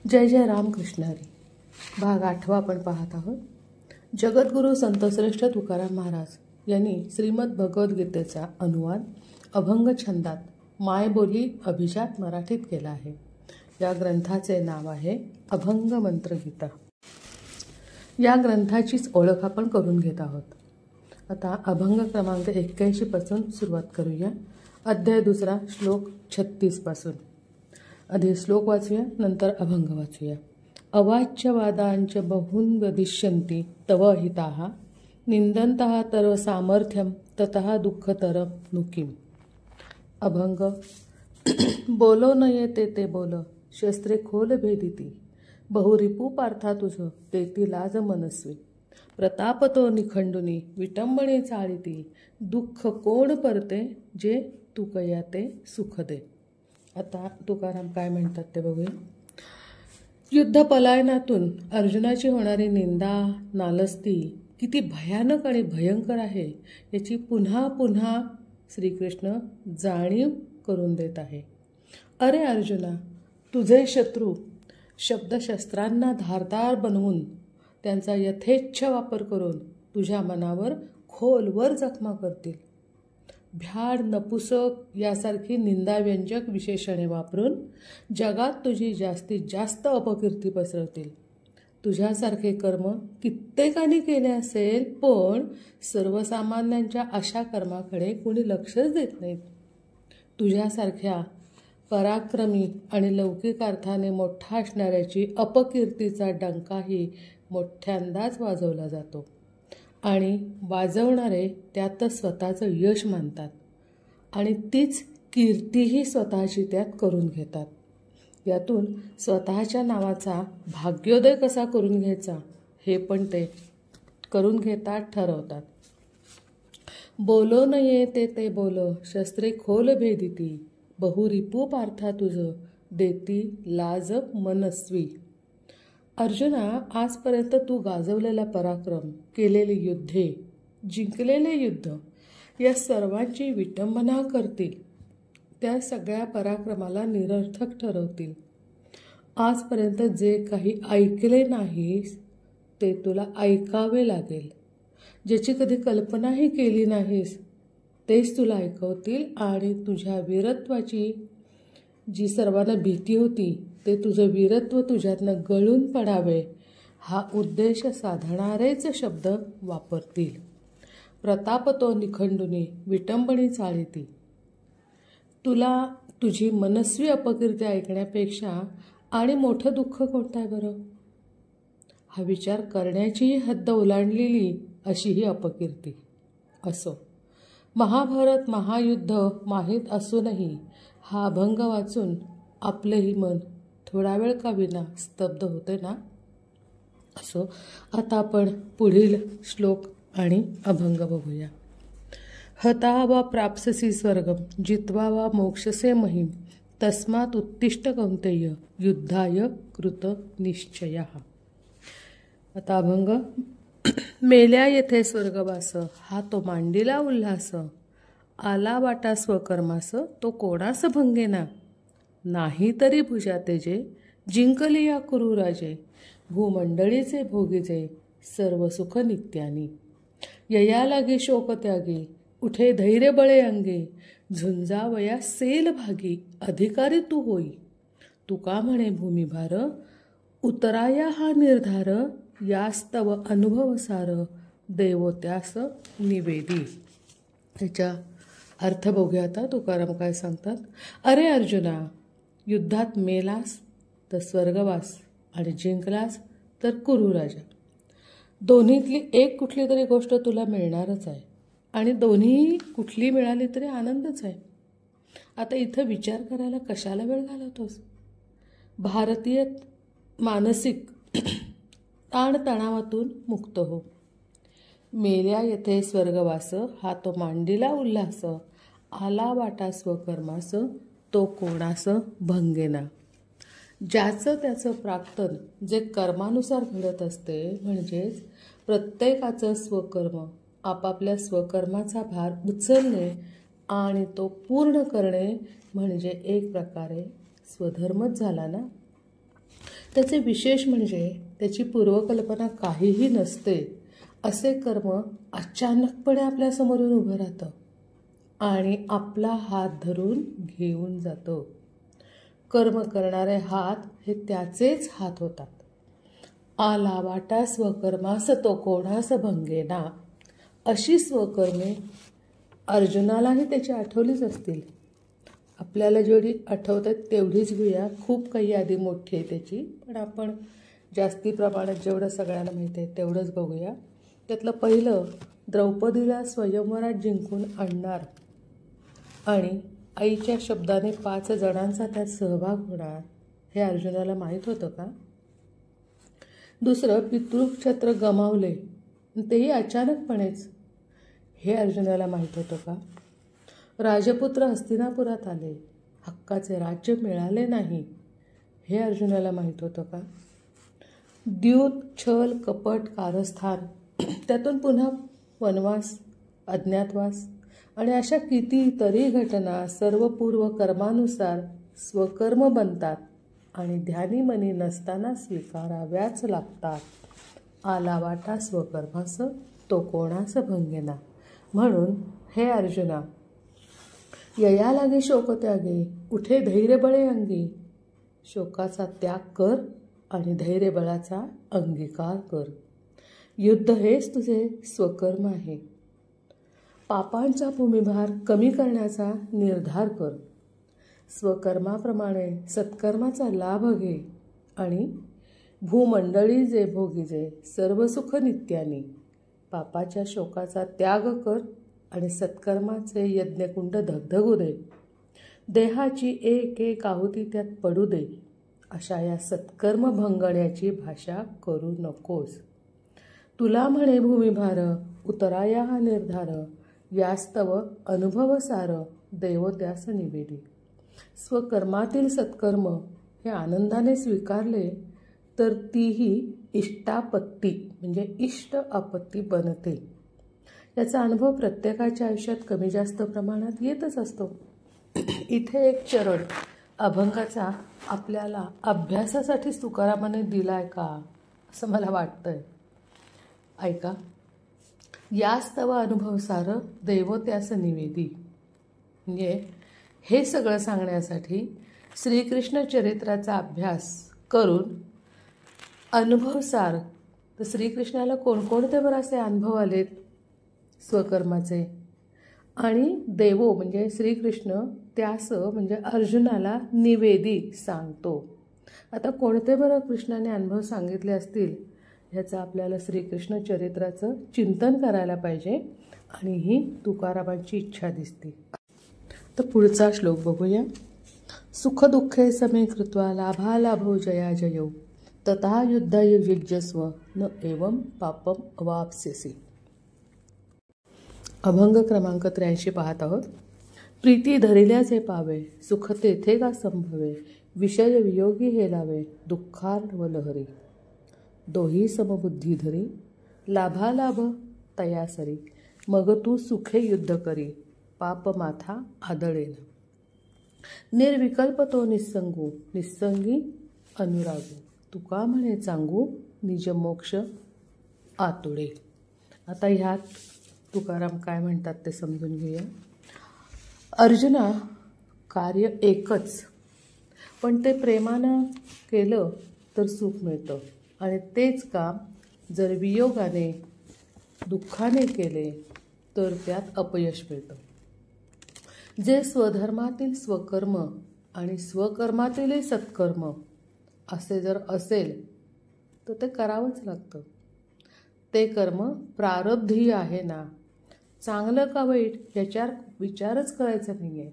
जय जय रामकृष्ण हरी. भाग 8 आपण पाहत आहोत. जगद्गुरू संतश्रेष्ठ तुकाराम महाराज यांनी श्रीमद भगवद्गीतेचा अनुवाद अभंग छंदात मायबोली अभिजात मराठीत केला आहे. या ग्रंथाचे नाव आहे अभंग मंत्रगीता. या ग्रंथाचीच ओळख आपण करून घेत आहोत. आता अभंग क्रमांक 81 पासून सुरुवात करूया. अध्याय 2 श्लोक 36 पासून. आधी श्लोक वाचूया, नंतर अभंग वाचूया. अवाच्यवादांच बहुन वदिष्यन्ति तव हिताः निंदन्तः तव सामर्थ्यं ततः दुःखतरं नुकिम्. अभंग. बोलो नये ते बोल शस्त्रे खोल भेदिती बहुरिपू पार्था तुझ तेती लाज मनस्वी. प्रताप तो निखंडुनी विटंबणे चाळिती दुःख कोण परते जे तुकया ते सुख दे. आता तुकाराम काय म्हणतात ते बघूया. युद्ध पलायनातून अर्जुनाची होणारी निंदा नालस्ती किती भयानक आणि भयंकर आहे याची पुन्हा पुन्हा श्रीकृष्ण जाणीव करून देत आहे. अरे अर्जुना, तुझे शत्रू शब्दशस्त्रांना धारदार बनवून त्यांचा यथेच्छ वापर करून तुझ्या मनावर खोलवर जखमा करतील. भ्याड, नपुसक यासारखी निंदाव्यंजक विशेषणे वापरून जगात तुझी जास्तीत जास्त अपकीर्ती पसरवतील. तुझ्यासारखे कर्म कित्येकांनी केले असेल, पण सर्वसामान्यांच्या अशा कर्माकडे कोणी लक्षच देत नाहीत. तुझ्यासारख्या पराक्रमी आणि लौकिक अर्थाने मोठा असणाऱ्याची अपकीर्तीचा डंकाही मोठ्यांदाच वाजवला जातो आणि वाजवणारे त्यातच स्वतःचं यश मानतात आणि तीच कीर्तीही स्वतःची त्यात करून घेतात. यातून स्वतःच्या नावाचा भाग्योदय कसा करून घ्यायचा हे पण ते करून घेतात, ठरवतात. बोलो नये ते बोल शस्त्रे खोल भेदिती बहुरिपू पार्था तुझ देती लाज मनस्वी. अर्जुना, आजपर्यंत तू गाजवलेला पराक्रम, केलेली युद्धे, जिंकलेले युद्ध या सर्वांची विटंबना करतील. त्या सगळ्या पराक्रमाला निरर्थक ठरवतील. आजपर्यंत जे काही ऐकले नाहीस ते तुला ऐकावे लागेल. ज्याची कधी कल्पनाही केली नाहीस तेच तुला ऐकवतील आणि तुझ्या वीरत्वाची जी सर्वांना भीती होती ते तुझं वीरत्व तुझ्यातनं गळून पडावे हा उद्देश साधणारेच शब्द वापरतील. प्रताप तो निखंडुनी विटंबणी चाळिती. तुला तुझी मनस्वी अपकीर्ती ऐकण्यापेक्षा आणि मोठं दुःख कोणतं आहे बरं? हा विचार करण्याचीही हद्द ओलांडलेली अशी ही अपकीर्ती. असो, महाभारत महायुद्ध माहीत असूनही हा अभंग वाचून आपलेही मन थोडा वेळ का विना स्तब्ध होते ना. असो, आता आपण पुढील श्लोक आणि अभंग बघूया. हता वा प्राप्स्यसि स्वर्गम जित्वा वा मोक्षसे महिम तस्मात् उत्तिष्ठ कौंतेय युद्धाय कृत निश्चयः. आता अभंग. मेल्या येथे स्वर्गवास हा तो मांडीला उल्हास आला वाटा स्वकर्मास तो कोणास भंगेना. नाही तरी भुजा तेजे जिंकली या कुरुराजे भूमंडळीचे भोगीजे सर्व सुख नित्यानी. यया लागे शोक त्यागी उठे धैर्य बळे अंगे झुंजावया सेल भागी अधिकारी तू होई. तुका म्हणे भूमिभार उतराया हा निर्धार यास्तव अनुभव सार देवो त्यास निवेदी. त्याच्या अर्थ बघूया आता तुकाराम काय सांगतात. अरे अर्जुना, युद्धात मेलास तर स्वर्गवास आणि जिंकलास तर कुरुराजा. दोन्हीतली एक कुठली तरी गोष्ट तुला मिळणारच आहे आणि दोन्ही कुठली मिळाली तरी आनंदच आहे. आता इथं विचार करायला कशाला वेळ घालवतोस? भारतीय मानसिक ताणतणावातून मुक्त हो. मेल्या येथे स्वर्गवास हा तो मांडीला उल्हास आला वाटा स्वकर्मास तो कोणास भंगेना. ज्याचं त्याचं प्राक्तन जे कर्मानुसार घडत असते, म्हणजेच प्रत्येकाचं स्वकर्म आपापल्या स्वकर्माचा भार उचलणे आणि तो पूर्ण करणे म्हणजे एक प्रकारे स्वधर्मच झाला ना. त्याचे विशेष म्हणजे त्याची पूर्वकल्पना काहीही नसते असे कर्म अचानकपणे आपल्यासमोरून उभं राहतं आणि आपला हात धरून घेऊन जातो. कर्म करणारे हात हे त्याचेच हात होतात. आला वाटा स्वकर्मास तो कोणास भंगेना, अशी स्वकर्मे अर्जुनालाही त्याची आठवलीच असतील. आपल्याला जेवढी आठवतात तेवढीच घेऊया. खूप काही यादी मोठी आहे त्याची, पण आपण जास्ती प्रमाणात जेवढं सगळ्यांना माहिती आहे तेवढंच बघूया. त्यातलं पहिलं, द्रौपदीला स्वयंवरात जिंकून आणणार आणि आईच्या शब्दाने 5 जणांचा त्यात सहभाग होणार हे अर्जुनाला माहीत होतं का? दुसरं, पितृक्षेत्र गमावले, तेही अचानकपणेच, हे अर्जुनाला माहीत होतं का? राजपुत्र हस्तिनापुरात आले, हक्काचे राज्य मिळाले नाही, हे अर्जुनाला माहीत होतं का? द्यूत, छल, कपट, कारस्थान, त्यातून पुन्हा वनवास, अज्ञातवास आणि अशा कितीतरी घटना सर्व पूर्व कर्मानुसार स्वकर्म बनतात आणि ध्यानीमनी नसताना स्वीकाराव्याच लागतात. आला वाटा स्वकर्मास तो कोणास भंगेना. म्हणून हे अर्जुना, यया लागे शोक त्यागे, उठे धैर्यबळे अंगी. शोकाचा त्याग कर आणि धैर्यबळाचा अंगीकार कर. युद्ध हेच तुझे स्वकर्म आहे. पापांचा भूमिभार कमी करण्याचा निर्धार कर. स्वकर्माप्रमाणे सत्कर्माचा लाभ घे आणि भूमंडळी जे भोगीजे सर्व सुख नित्यानी. पापाच्या शोकाचा त्याग कर आणि सत्कर्माचे यज्ञकुंड धगधगू दे. देहाची एक एक आहुती त्यात पडू दे. अशा या सत्कर्म भंगण्याची भाषा करू नकोस. तुला म्हणे भूमिभार, उतराया हा निर्धार. यास्तव अनुभव सार, देव त्यास निवेदी. स्वकर्मातील सत्कर्म हे आनंदाने स्वीकारले तर तीही इष्टापत्ती म्हणजे इष्ट आपत्ती बनते. याचा अनुभव प्रत्येकाच्या आयुष्यात कमी जास्त प्रमाणात येतच असतो. इथे एक चरण अभंगाचा आपल्याला अभ्यासासाठी तुकारामाने दिलाय का असं मला वाटतंय. ऐका. यास्तव अनुभव सार, देव त्यास निवेदी. म्हणजे हे सगळं सांगण्यासाठी श्रीकृष्ण चरित्राचा अभ्यास करून अनुभवसार, तर श्रीकृष्णाला कोणकोणते बरं असे अनुभव आलेत स्वकर्माचे, आणि देवो म्हणजे श्रीकृष्ण त्यास म्हणजे अर्जुनाला निवेदी सांगतो. आता कोणते बरं कृष्णाने अनुभव सांगितले असतील ह्याचं आपल्याला श्रीकृष्ण चरित्राचं चिंतन करायला पाहिजे आणि ही तुकारामांची इच्छा दिसते. तर पुढचा श्लोक बघूया. सुख दुःखे समे कृत्वा लाभालाभो जया जयो, तथा युद्धाय युज्यस्व न एवं पापम अवाप्स्यसि. अभंग क्रमांक 83 पाहत आहोत. प्रीती धरिल्याचे पावे, सुख तेथे का संभवे. विषय वियोगी हेलावे, दुःखार्णव लहरी. दोही समबुद्धी धरी, लाभालाभ तयासरी. मग तू सुखे युद्ध करी, पाप माथा आदळेल. निर्विकल्प तो निस्संगू, निस्संगी अनुरागू. तुका म्हणे चांगू, निज मोक्ष आतुडे. आता ह्यात तुकाराम काय म्हणतात ते समजून घेऊया. अर्जुना, कार्य एकच, पण ते प्रेमानं केलं तर सुख मिळतं आणि तेच काम जर वियोगाने दुःखाने केले तर त्यात अपयश मिळतं. जे स्वधर्मातील स्वकर्म आणि स्वकर्मातीलही सत्कर्म असे जर असेल तर ते करावंच लागतं. ते कर्म प्रारब्धीय आहे ना. चांगलं का वाईट याच्यावर विचारच करायचा नाही आहे.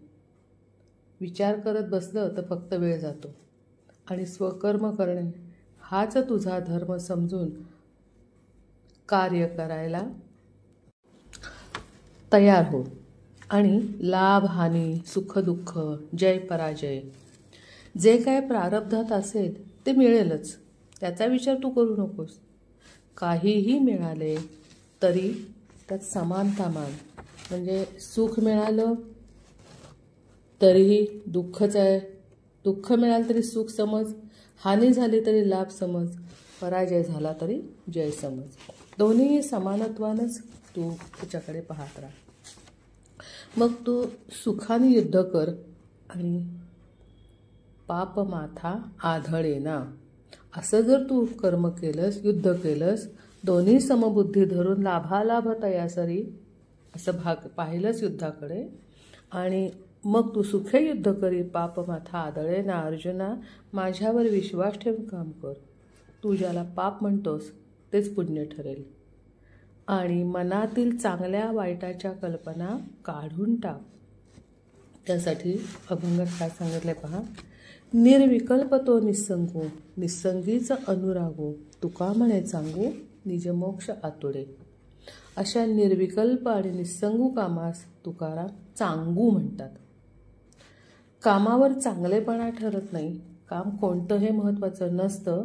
विचार करत बसलं तर फक्त वेळ जातो. आणि स्वकर्म करणे हाच तुझा धर्म समजून कार्य करायला तयार हो. आणि लाभ हानी, सुख दुःख, जय पराजय जे काय प्रारब्धात असेल ते मिळेलच. त्याचा विचार तू करू नकोस. काहीही मिळाले तरी त्यात समानता मान. म्हणजे सुख मिळालं तरीही दुःखच आहे, दुःख मिळालं तरी सुख समज, हानी झाली तरी लाभ समज, पराजय झाला तरी जय समज. दोन्ही समानत्वानंच तू त्याच्याकडे पाहत राहा. मग तू सुखाने युद्ध कर आणि पाप माथा आढळेना. असं जर तू कर्म केलंस, युद्ध केलंस, दोन्ही समबुद्धी धरून लाभालाभ तयासरी असं पाहिलंस युद्धाकडे, आणि मग तू सुखे युद्ध करी पाप माथा आढळेना. अर्जुना, माझ्यावर विश्वास ठेवून काम कर. तू ज्याला पाप म्हणतोस तेच पुण्य ठरेल. आणि मनातील चांगल्या वाईटाच्या कल्पना काढून टाक. त्यासाठी अभंगात काय सांगितलंय पहा. निर्विकल्प तो निस्संगू, निस्संगीच अनुरागू, तुका म्हणे सांगू निजमोक्ष आतुडे. अशा निर्विकल्प आणि निस्संगू कामास तुकाराम चांगू म्हणतात. कामावर चांगलेपणा ठरत नाही. काम कोणतं हे महत्त्वाचं नसतं,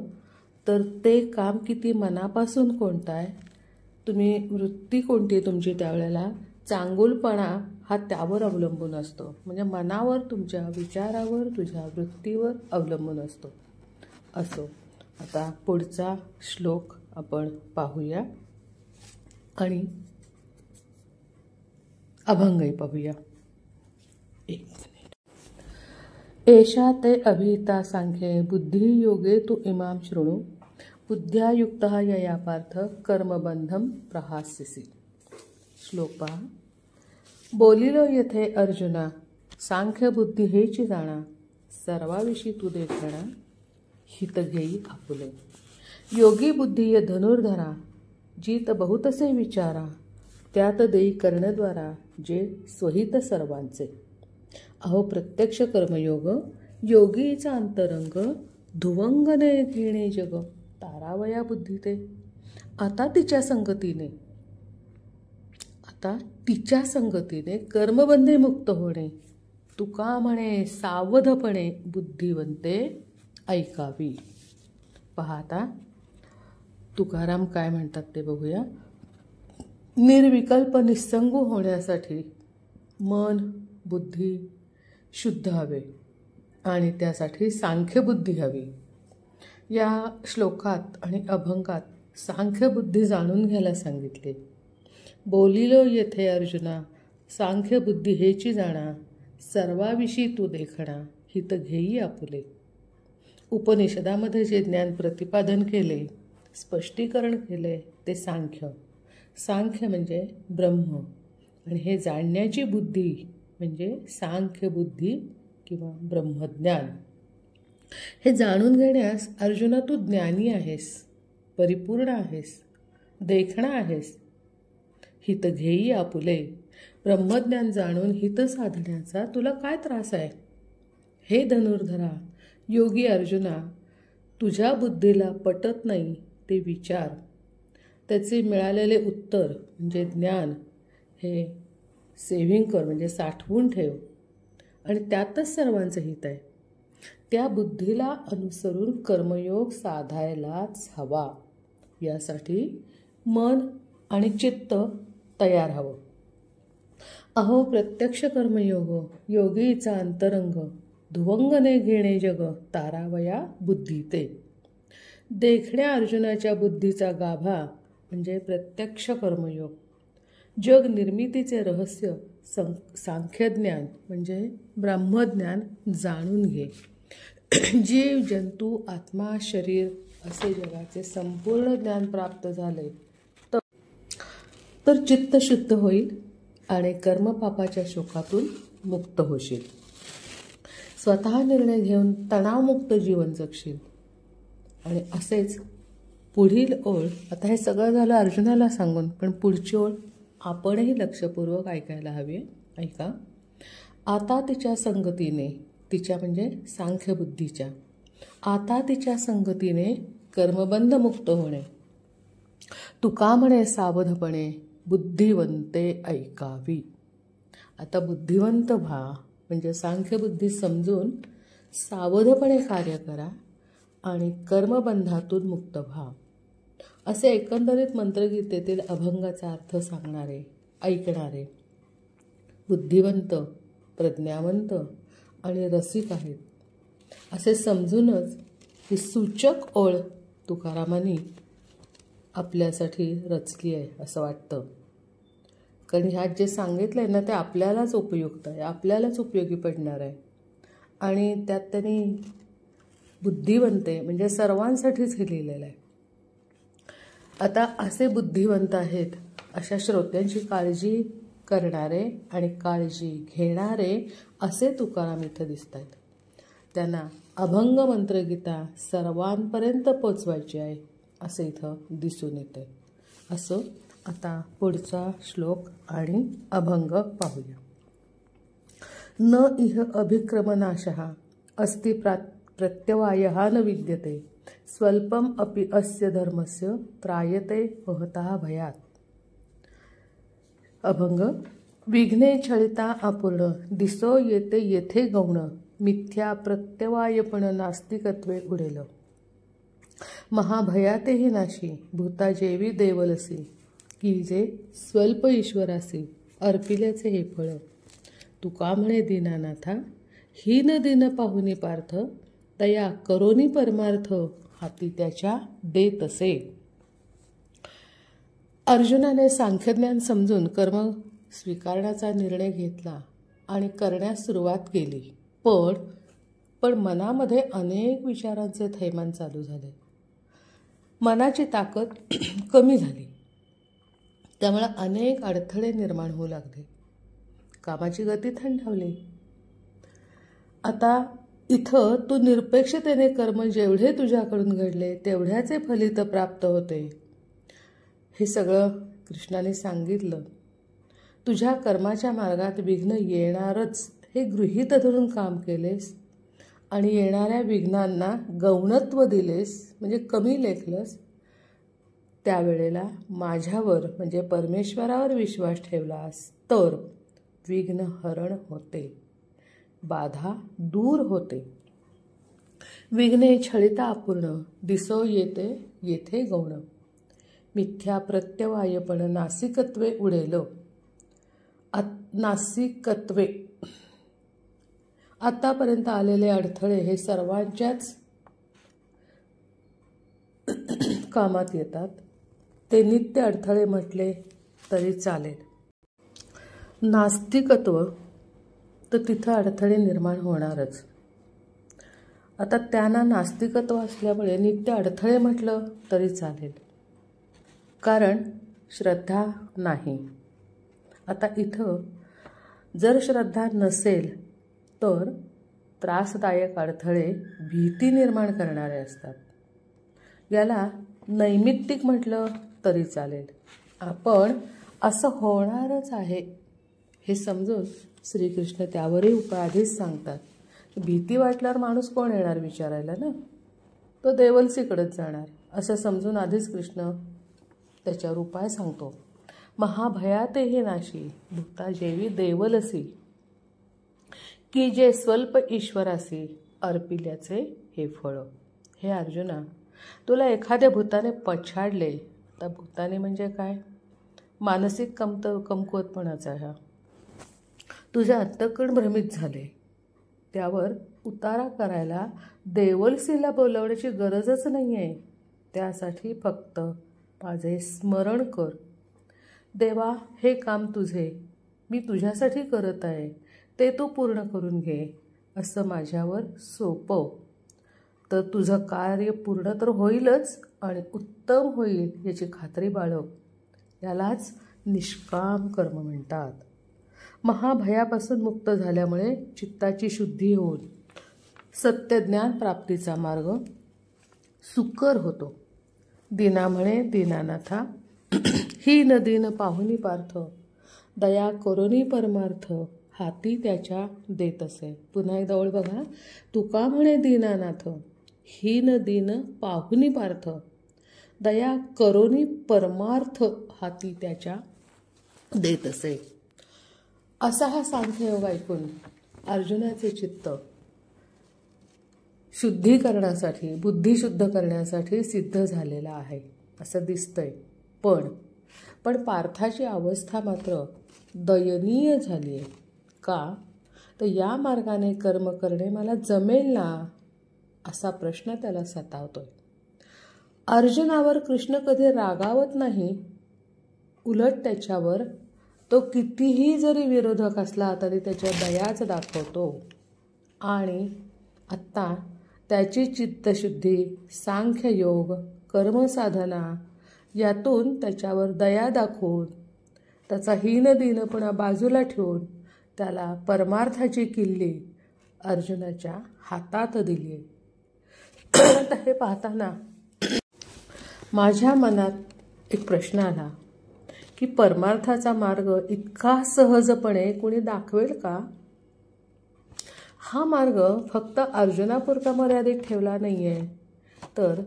तर ते काम किती मनापासून कोणतं आहे, तुम्ही वृत्ती कोणती आहे तुमची, त्यावेळेला चांगुलपणा हा त्यावर अवलंबून असतो. म्हणजे मनावर, तुमच्या विचारावर, तुझ्या वृत्तीवर अवलंबून असतो. असो, आता पुढचा श्लोक आपण पाहूया आणि अभंगही पाहूया. एक मिनिट. एषा ते अभिहिता सांख्ये बुद्धी योगे तू इमाम शृणु, बुद्ध्या युक्तः यया पार्थ कर्मबंधम प्रहास्यसि. श्लोक पहा. बोलिलो येथे अर्जुना, सांख्य बुद्धी हेची जाणा, सर्वाविषयी तू देखणा, हित घेई आपुले. योगी बुद्धी ये धनुर्धरा, जीत बहुतसे विचारा, त्यात देई कर्णद्वारा, जे स्वहित सर्वांचे. अहो प्रत्यक्ष कर्मयोग, योगीचा अंतरंग, धुवंगने घेणे जग, तारावया बुद्धी ते. आता तिच्या संगतीने कर्मबंधे मुक्त होणे, तुका म्हणे सावधपणे बुद्धिवंते ऐकावी. पाहता तुकाराम काय म्हणतात ते बघूया. निर्विकल्प निस्संगू होण्यासाठी मन, बुद्धी शुद्ध हवे आणि त्यासाठी सांख्यबुद्धी हवी. या श्लोकात आणि अभंगात सांख्यबुद्धी जाणून घ्यायला सांगितले. बोलिलो येथे अर्जुना, सांख्यबुद्धी हेची जाणा, सर्वाविषयी तू देखणा, हित घेई आपुले. उपनिषदामध्ये जे ज्ञान प्रतिपादन केले, स्पष्टीकरण केले, ते सांख्य. सांख्य म्हणजे ब्रह्म, आणि हे जाणण्याची बुद्धी म्हणजे सांख्यबुद्धी किंवा ब्रह्मज्ञान. हे जाणून घेण्यास अर्जुना तू ज्ञानी आहेस, परिपूर्ण आहेस, देखणा आहेस. हित घेई आपुले. ब्रह्मज्ञान जाणून हित साधण्याचा तुला काय त्रास आहे. हे धनुर्धरा, योगी अर्जुना, तुझ्या बुद्धीला पटत नाही ते विचार, त्याचे मिळालेले उत्तर म्हणजे ज्ञान हे सेव्हिंग कर, म्हणजे साठवून ठेव, आणि त्यातच सर्वांचं हित आहे. त्या बुद्धीला अनुसरून कर्मयोग साधायलाच हवा. यासाठी मन आणि चित्त तयार हवं. अहो प्रत्यक्ष कर्मयोग, योगीचा अंतरंग, धुवंगने घेणे जग, तारावया बुद्धी ते. देखण्या अर्जुनाच्या बुद्धीचा गाभा म्हणजे प्रत्यक्ष कर्मयोग. जग निर्मितीचे रहस्य सांख्यज्ञान म्हणजे ब्रह्मज्ञान जाणून घे. जीव, जंतू, आत्मा, शरीर असे जगाचे संपूर्ण ज्ञान प्राप्त झाले तर चित्त शुद्ध होईल आणि कर्मपापाच्या शोकातून मुक्त होशील. स्वतः निर्णय घेऊन तणावमुक्त जीवन जगशील. आणि असेच पुढील ओळ, आता हे सगळं झालं अर्जुनाला सांगून, पण पुढची ओळ आपणही लक्षपूर्वक ऐकायला हवी. ऐका. आता तिच्या संगतीने, तिच्या म्हणजे सांख्यबुद्धीच्या, आता तिच्या संगतीने कर्मबंध मुक्त होणे, तुका म्हणे सावधपणे बुद्धिवंते ऐकावी. आता बुद्धिवंत व्हा, म्हणजे सांख्यबुद्धी समजून सावधपणे कार्य करा आणि कर्मबंधातून मुक्त व्हा. असे एकंदरीत मंत्रगीतेतील अभंगाचा अर्थ सांगणारे, ऐकणारे बुद्धिवंत, प्रज्ञावंत आणि रसिक आहेत असे समजूनच ही सूचक ओळ तुकारामांनी आपल्यासाठी रचली आहे असं वाटतं. कारण ह्यात जे सांगितलं आहे ना ते आपल्यालाच उपयुक्त आहे, आपल्यालाच उपयोगी पडणार आहे. आणि त्यात त्यांनी बुद्धिवंते म्हणजे सर्वांसाठीच हे लिहिलेलं आहे. आता असे बुद्धिवंत आहेत अशा श्रोत्यांची काळजी करणारे आणि काळजी घेणारे असे तुकाराम इथं दिसत आहेत. त्यांना अभंग मंत्रगीता सर्वांपर्यंत पोचवायची आहे असं इथं दिसून येते. असं आता पुढचा श्लोक आणि अभंग पाहूया. न इह अभिक्रमनाशः अस्ति प्रत्यवायः न विद्यते स्वल्पम अपि अस्य धर्मस्य त्रायते महतः भयात्. अभंग. विघ्ने छळिता अपूर्ण दिसो येते येथे गौण मिथ्या प्रत्यवायपण नास्तिकत्वे उडेल. महाभयातेही नाशी भूता जेवी देवलसी की जे स्वल्प ईश्वरासी अर्पिल्याचे हे फळ. तुका म्हणे दीनानाथा हीन दिन पाहुनी पार्थ दया करोनी परमार्थ हाती त्याच्या देतसे. अर्जुनाने सांख्यज्ञान समजून कर्म स्वीकारण्याचा निर्णय घेतला आणि करण्यास सुरुवात केली. पण मनामध्ये अनेक विचारांचे थैमान चालू झाले. मनाची ताकद कमी झाली. त्यामुळे अनेक अडथळे निर्माण होऊ लागले. कामाची गती थंडावली. आता इथं तू निरपेक्षतेने कर्म जेवढे तुझ्याकडून घडले तेवढ्याचे फलित प्राप्त होते हे सगळं कृष्णाने सांगितलं. तुझ्या कर्माच्या मार्गात विघ्न येणारच हे गृहीत धरून काम केलेस आणि येणाऱ्या विघ्नांना गौणत्व दिलेस म्हणजे कमी लेखलंस. त्यावेळेला माझ्यावर म्हणजे परमेश्वरावर विश्वास ठेवलास तर विघ्न हरण होते, बाधा दूर होते. विघ्ने छळिता अपूर्ण दिसो येते येथे गौण मिथ्या प्रत्यवायपण नासिकत्वे उडेल. नासिकत्वे आतापर्यंत आलेले अडथळे हे सर्वांच्याच कामात येतात. ते नित्य अडथळे म्हटले तरी चालेल. नास्तिकत्व तर तिथं अडथळे निर्माण होणारच. आता त्यांना नास्तिकत्व असल्यामुळे नित्य अडथळे म्हटलं तरी चालेल, कारण श्रद्धा नाही. आता इथं जर श्रद्धा नसेल तर त्रासदायक अडथळे भीती निर्माण करणारे असतात. याला नैमित्तिक म्हटलं तरी चालेल. आपण असं होणारच आहे हे समजून श्रीकृष्ण त्यावरही उपाय आधीच सांगतात. भीती वाटल्यावर माणूस कोण येणार विचारायला ना, तो देवलसीकडेच जाणार असं समजून आधीच कृष्ण त्याच्यावर उपाय सांगतो. महाभयातेही नाशी भूता जेवी देवलसी की जे स्वल्प ईश्वरासी अर्पिल्याचे हे फळ. हे अर्जुना, तुला एखाद्या भूताने पछाडले. आता भूताने म्हणजे काय? मानसिक कमकुवतपणाचा हा. तुझे अंतःकरण भ्रमित झाले. त्यावर उतारा करायला देवलसीला बोलवण्याची गरजच नाही आहे. त्यासाठी फक्त माझे स्मरण कर. देवा, हे काम तुझे, मी तुझ्यासाठी करत आहे, ते तू पूर्ण करून घे असं माझ्यावर सोपव. तर तुझं कार्य पूर्ण तर होईलच आणि उत्तम होईल याची खात्री बाळग. यालाच निष्काम कर्म म्हणतात. महाभयापासून मुक्त झाल्यामुळे चित्ताची शुद्धी होऊन सत्यज्ञान प्राप्तीचा मार्ग सुकर होतो. दीना म्हणे दीनानाथा हीन दीन पाहुनी पार्थ दया करोनी परमार्थ हाती त्याच्या देत असे. पुन्हा एकदा ओळ बघा. तुका म्हणे दीनानाथ हीन दीन पाहुनी पार्थ दया करोनी परमार्थ हाती त्याच्या देत असे. असा हा सांख्ययोग ऐकून अर्जुनाचे चित्त शुद्धीकरणासाठी, बुद्धी शुद्ध करण्यासाठी सिद्ध झालेला आहे असं दिसतंय. पण पार्थाची अवस्था मात्र दयनीय झाली आहे. का तर या मार्गाने कर्म करणे मला जमेल ना, असा प्रश्न त्याला सतावतोय. अर्जुनावर कृष्ण कधी रागावत नाही, उलट त्याच्यावर तो कितीही जरी विरोधक असला तरी त्याच्या दयाच दाखवतो. आणि आत्ता त्याची चित्तशुद्धी, सांख्ययोग, कर्मसाधना यातून त्याच्यावर दया दाखवून त्याचा हीनदीनपणा बाजूला ठेवून त्याला परमार्थाची किल्ली अर्जुनाच्या हातात दिली. आता हे पाहताना माझ्या मनात एक प्रश्न आला की परमार्थाचा मार्ग इतका सहजपणे कोणी दाखवेल का? हा मार्ग फक्त अर्जुनापुरता मर्यादित ठेवला नाहीये, तर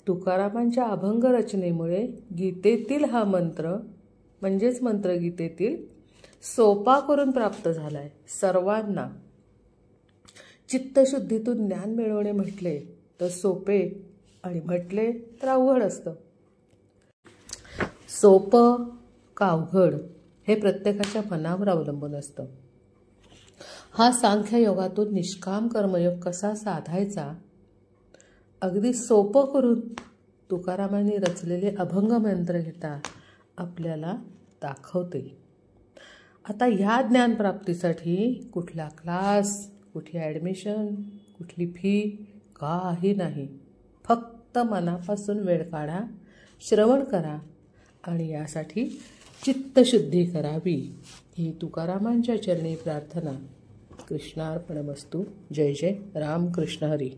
तुकारामांच्या अभंग रचनेमुळे गीतेतील हा मंत्र म्हणजेच मंत्रगीतेतील सोपा करून प्राप्त झालाय सर्वांना. चित्तशुद्धीतून ज्ञान मिळवणे म्हटले तर सोपे आणि म्हटले तर अवघड असतं. सोपं का अवघड हे प्रत्येकाच्या मनावर अवलंबून असतं. हा सांख्ययोगातून निष्काम कर्मयोग कसा साधायचा अगदी सोपं करून तुकारामांनी रचलेले अभंग मंत्रगीता आपल्याला दाखवते. आता ह्या ज्ञानप्राप्तीसाठी कुठला क्लास, कुठली ॲडमिशन, कुठली फी काही नाही. फक्त मनापासून वेळ काढा, श्रवण करा आणि यासाठी चित्तशुद्धी करावी ही तुकारामांच्या चरणी प्रार्थना. कृष्णार्पणमस्तु. जय जय रामकृष्ण हरी.